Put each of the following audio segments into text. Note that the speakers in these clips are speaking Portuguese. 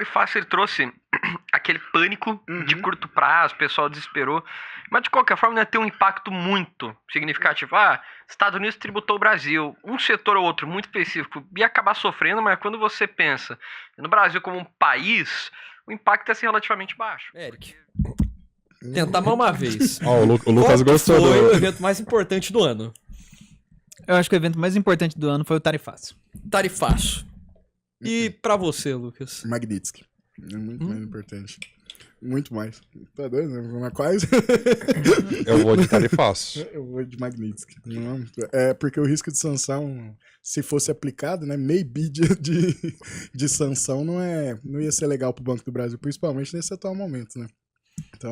tarifaço ele trouxe aquele pânico de curto prazo, o pessoal desesperou. Mas de qualquer forma não ia ter um impacto muito significativo. Estados Unidos tributou o Brasil, um setor ou outro muito específico ia acabar sofrendo, mas quando você pensa no Brasil como um país, o impacto ia ser relativamente baixo. Eric, tentar mais uma vez. O Lucas gostou Qual foi o evento mais importante do ano? Eu acho que o evento mais importante do ano foi o Tarifaço. Tarifaço. E pra você, Lucas? Magnitsky. É muito mais importante. Muito mais. Tá doido, né? Mas quase. Eu vou de tarifaço. Eu vou de Magnitsky. Não, porque o risco de sanção, se fosse aplicado, né? Meio bi de sanção não ia ser legal pro Banco do Brasil, principalmente nesse atual momento, né? Então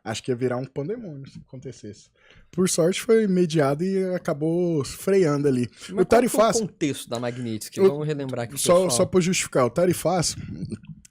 acho que ia virar um pandemônio se acontecesse. Por sorte foi mediado e acabou freando ali. Mas o tarifaço. Qual foi o contexto da Magnitsky? Vamos relembrar aqui. Só para justificar, o tarifaço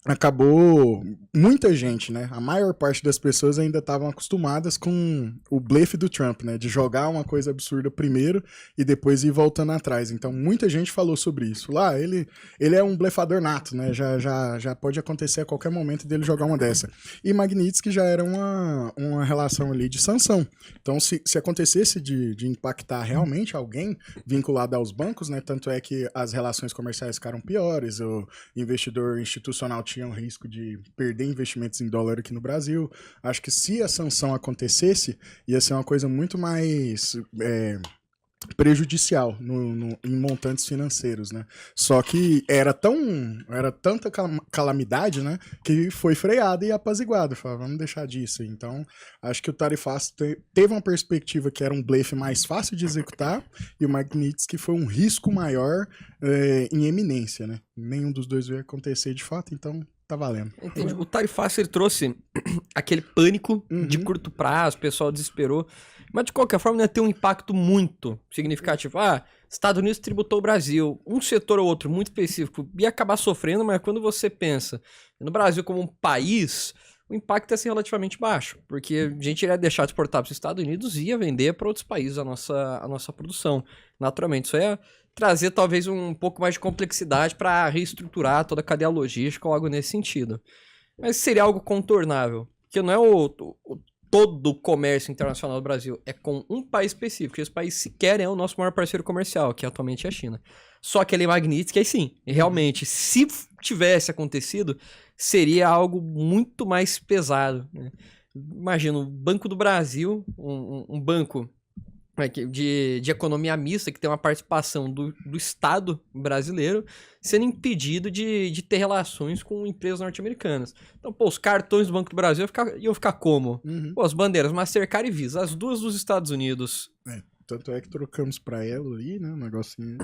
acabou muita gente, né? A maior parte das pessoas ainda estavam acostumadas com o blefe do Trump, né? De jogar uma coisa absurda primeiro e depois ir voltando atrás. Então muita gente falou sobre isso. Lá ele é um blefador nato, né? Já pode acontecer a qualquer momento dele jogar uma dessa. E Magnitsky já era uma relação ali de sanção. Então se acontecesse de impactar realmente alguém vinculado aos bancos, né? Tanto é que as relações comerciais ficaram piores, o investidor institucional tinha um risco de perder investimentos em dólar aqui no Brasil. Acho que se a sanção acontecesse, ia ser uma coisa muito mais prejudicial em montantes financeiros, né? Só que era tanta calamidade, né, que foi freada e apaziguada. Falava, vamos deixar disso. Então, acho que o tarifaço teve uma perspectiva que era um blefe mais fácil de executar e o Magnitsky foi um risco maior em eminência, né? Nenhum dos dois veio acontecer de fato, então tá valendo. Entendi. O tarifaço ele trouxe aquele pânico de curto prazo, o pessoal desesperou. Mas de qualquer forma não ia ter um impacto muito significativo. Estados Unidos tributou o Brasil, um setor ou outro muito específico ia acabar sofrendo, mas quando você pensa no Brasil como um país, o impacto ia ser relativamente baixo, porque a gente iria deixar de exportar para os Estados Unidos e ia vender para outros países a nossa produção. Naturalmente, isso ia trazer talvez um pouco mais de complexidade para reestruturar toda a cadeia logística ou algo nesse sentido. Mas seria algo contornável, porque não é todo o comércio internacional do Brasil, é com um país específico, e esse país sequer é o nosso maior parceiro comercial, que atualmente é a China. Só que ele é Magnitsky, aí sim, realmente, se tivesse acontecido, seria algo muito mais pesado, né? Imagina, o Banco do Brasil, um banco de economia mista, que tem uma participação do Estado brasileiro, sendo impedido de ter relações com empresas norte-americanas. Então, os cartões do Banco do Brasil iam ficar como? As bandeiras Mastercard e Visa, as duas dos Estados Unidos. Tanto é que trocamos pra Elo ali, né? Um negocinho.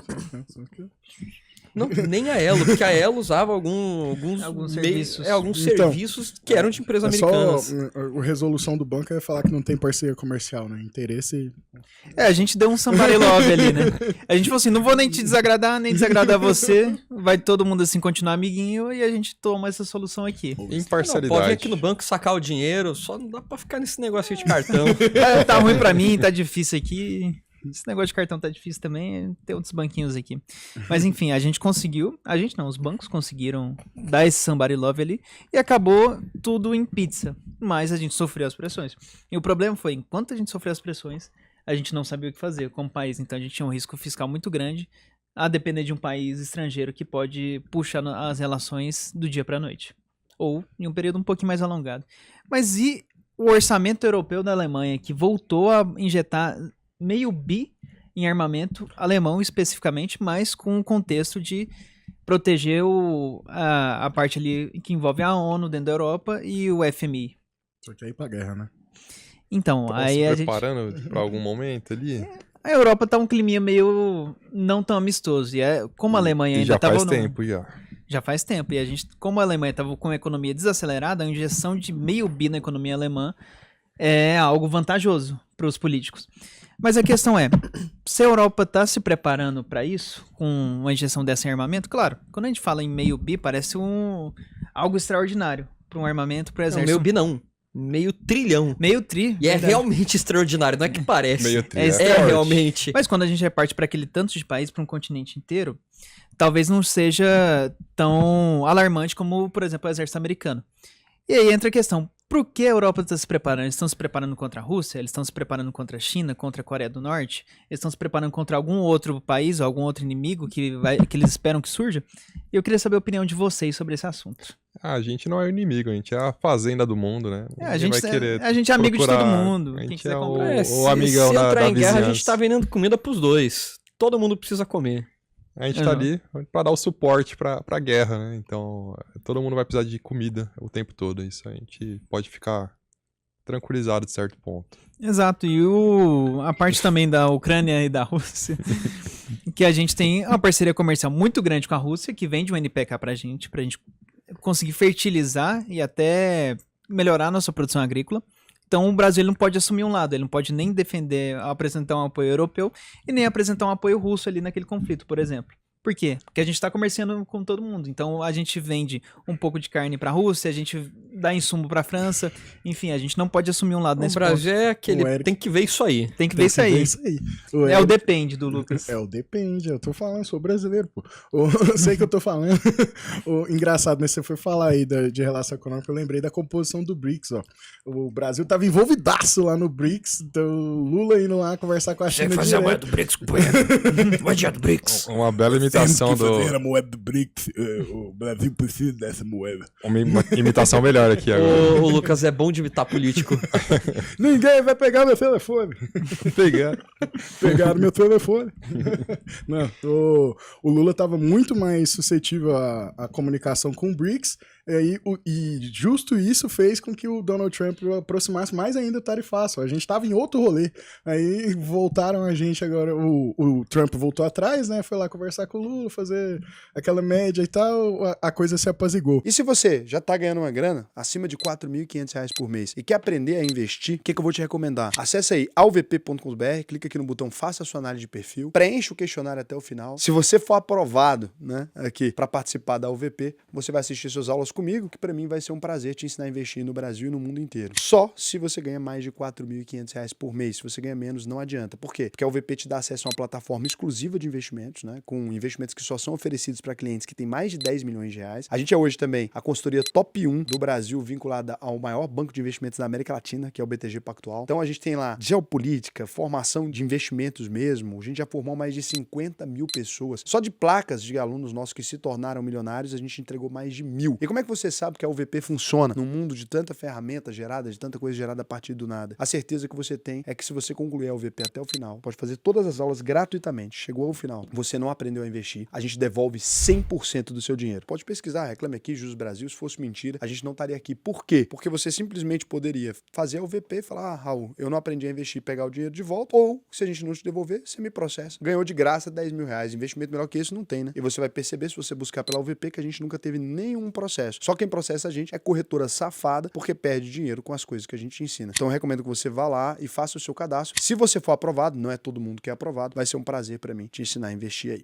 Não, nem a Elo, porque a Elo usava alguns serviços. Alguns serviços que eram de empresas americanas. Só a resolução do banco é falar que não tem parceria comercial, né? Interesse. A gente deu um somebody love ali, né? A gente falou assim: não vou nem te desagradar, nem desagradar você. Vai todo mundo assim continuar amiguinho e a gente toma essa solução aqui. Em parcialidade. Pode vir aqui no banco sacar o dinheiro, só não dá pra ficar nesse negócio de cartão. Tá ruim pra mim, tá difícil aqui. Esse negócio de cartão tá difícil também, tem outros banquinhos aqui. Mas enfim, a gente conseguiu, os bancos conseguiram dar esse somebody love ali e acabou tudo em pizza. Mas a gente sofreu as pressões. E o problema foi, enquanto a gente sofreu as pressões, a gente não sabia o que fazer como país. Então a gente tinha um risco fiscal muito grande a depender de um país estrangeiro que pode puxar as relações do dia pra noite. Ou em um período um pouquinho mais alongado. Mas e o orçamento europeu da Alemanha, que voltou a injetar meio bi em armamento alemão especificamente, mas com o contexto de proteger a parte ali que envolve a ONU dentro da Europa e o FMI. Só que aí pra guerra, né? Então, aí se preparando pra algum momento ali. A Europa tá um climinha meio não tão amistoso. E como a Alemanha ainda tava... Já faz tempo. E a gente, como a Alemanha tava com a economia desacelerada, a injeção de meio bi na economia alemã é algo vantajoso para os políticos. Mas a questão é, se a Europa está se preparando para isso, com uma injeção dessa em armamento, claro, quando a gente fala em meio bi, parece algo extraordinário para um armamento, para o exército. Não, meio bi não, meio trilhão. Meio tri. E é realmente extraordinário, não é que parece. Meio tri. É realmente. Mas quando a gente reparte para aquele tanto de país, para um continente inteiro, talvez não seja tão alarmante como, por exemplo, o exército americano. E aí entra a questão, por que a Europa está se preparando? Eles estão se preparando contra a Rússia? Eles estão se preparando contra a China, contra a Coreia do Norte? Eles estão se preparando contra algum outro país ou algum outro inimigo que eles esperam que surja? E eu queria saber a opinião de vocês sobre esse assunto. A gente não é o inimigo, a gente é a fazenda do mundo, né? A Ninguém gente, vai querer a gente é amigo de todo procurar- mundo. A Quem gente quiser é comprar. o amigão se da entrar em guerra, a vizinhança. gente tá vendendo comida pros dois. Todo mundo precisa comer. A gente tá ali pra dar o suporte pra guerra, né? Então, todo mundo vai precisar de comida o tempo todo. Isso a gente pode ficar tranquilizado de certo ponto. Exato, e a parte também da Ucrânia e da Rússia, que a gente tem uma parceria comercial muito grande com a Rússia, que vende um NPK pra gente conseguir fertilizar e até melhorar a nossa produção agrícola. Então o Brasil ele não pode assumir um lado, ele não pode nem defender, apresentar um apoio europeu e nem apresentar um apoio russo ali naquele conflito, por exemplo. Por quê? Porque a gente está comerciando com todo mundo. Então a gente vende um pouco de carne para a Rússia, a gente dá insumo para a França, enfim, a gente não pode assumir um lado O nesse Brasil é aquele. O Eric- Tem que ver isso aí. ponto. Tem que ver isso aí. O É o Eric- depende do Lucas. É o depende, eu tô falando, sou brasileiro, pô. Eu sei que eu tô falando. Engraçado, né? Você foi falar aí de relação econômica, eu lembrei da composição do BRICS, ó. O Brasil tava envolvidaço lá no BRICS, então o Lula indo lá conversar com a China direto. do BRICS, companheiro. Moeda do BRICS. Uma bela imitação a moeda do BRICS, o Brasil precisa dessa moeda. Uma imitação melhor aqui agora. O Lucas é bom de imitar político. Ninguém vai pegar meu telefone. Pegar. Pegaram meu telefone. Não, o Lula estava muito mais suscetível à comunicação com o BRICS, e justo isso fez com que o Donald Trump aproximasse mais ainda o tarifaço. A gente estava em outro rolê. Aí voltaram a gente agora. O Trump voltou atrás, né? Foi lá conversar com o Lula, fazer aquela média e tal. A coisa se apazigou. E se você já tá ganhando uma grana acima de R$ 4.500 por mês e quer aprender a investir, o que eu vou te recomendar? Acesse aí alvp.com.br, clica aqui no botão Faça a sua análise de perfil, preencha o questionário até o final. Se você for aprovado, né, aqui para participar da UVP, você vai assistir suas aulas comigo, que para mim vai ser um prazer te ensinar a investir no Brasil e no mundo inteiro. Só se você ganha mais de R$ 4.500 por mês. Se você ganha menos, não adianta. Por quê? Porque a UVP te dá acesso a uma plataforma exclusiva de investimentos, né, com investimentos que só são oferecidos para clientes que têm mais de 10 milhões de reais. A gente é hoje também a consultoria top 1 do Brasil, vinculada ao maior banco de investimentos da América Latina, que é o BTG Pactual. Então a gente tem lá geopolítica, formação de investimentos mesmo. A gente já formou mais de 50 mil pessoas. Só de placas de alunos nossos que se tornaram milionários, a gente entregou mais de 1.000. E como é que você sabe que a UVP funciona num mundo de tanta ferramenta gerada, de tanta coisa gerada a partir do nada? A certeza que você tem é que se você concluir a UVP até o final, pode fazer todas as aulas gratuitamente. Chegou ao final, você não aprendeu a investir, a gente devolve 100% do seu dinheiro. Pode pesquisar, reclame aqui, Jus Brasil. Se fosse mentira, a gente não estaria aqui. Por quê? Porque você simplesmente poderia fazer a UVP e falar: Raul, eu não aprendi a investir e pegar o dinheiro de volta, ou se a gente não te devolver, você me processa. Ganhou de graça 10 mil reais. Investimento melhor que esse não tem, né? E você vai perceber, se você buscar pela UVP, que a gente nunca teve nenhum processo. Só quem processa a gente é corretora safada, porque perde dinheiro com as coisas que a gente ensina. Então eu recomendo que você vá lá e faça o seu cadastro. Se você for aprovado, não é todo mundo que é aprovado, vai ser um prazer para mim te ensinar a investir aí.